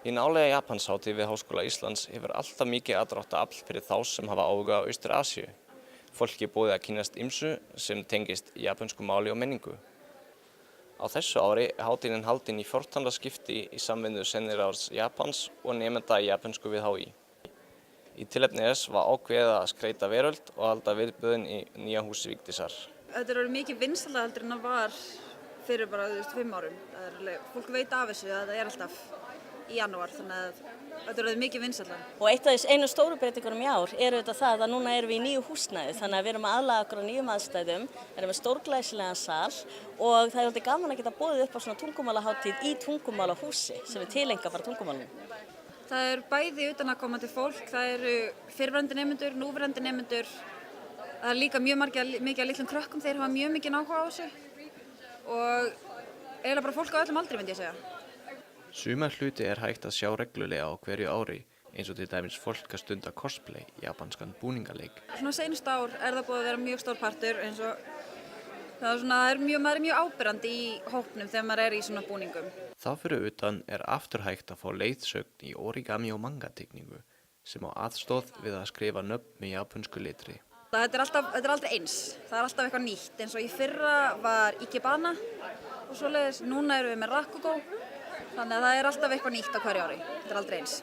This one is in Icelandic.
Hin árlega Japanshátíð við Háskóla Íslands hefur alltaf mikið aðdráttarafl fyrir þá sem hafa áhuga á Austur-Asíu. Fólki er boðið að kynnast ýmsu sem tengist japönsku máli og menningu. Á þessu ári er hátíðin haldin í 14. skipti í samvinnu sendiráðs Japans og nemenda í japönsku við HÍ. Í tilefni þess var ákveðið að skreyta veröld og halda viðburðinn í nýja húsi Vigdísar. Þetta er mikið vinsælla heldur en það var fyrir bara 5 árum. Fólk veit af þessu að þetta er alltaf í janúar, þannig að þetta er mikið vinsælla. Og eitt af einu stóru breytingunum í ár er auðvitað það að núna erum við í nýju húsnæði, þannig að við erum að aðlaga okkur á nýjum aðstæðum, erum með stórglæsilegan sal og það er alltaf gaman að geta boðið upp á svona tungumálahátíð í tungumálahúsi sem við tilenga bara tungumálunum. Það er bæði utanaðkomandi fólk, það eru fyrrverandi nemendur, núverandi nemendur. Það er líka mjög mikið af litlum krökkum, þeir hafa mjög mikið áhuga á þessu og eiginlega bara fólk á öllum aldri myndi ég segja. Sumar hluti er hægt að sjá reglulega á hverju ári, eins og til dæmis fólk að stunda cosplay, japanskan búningaleik. Svona seinustu ár er það búið að vera mjög stór partur eins og maður er mjög áberandi í hópnum þegar maður er í svona búningum. Þá fyrir utan er aftur hægt að fá leiðsögn í origami og manga teikningu sem á aðstoð við að skrifa nöfn með japönsku letri. Þetta er aldrei eins, það er alltaf eitthvað nýtt, eins og í fyrra var Ikebana og svoleiðis, núna erum við með Rakugo, þannig að það er alltaf eitthvað nýtt á hverju ári, þetta er aldrei eins.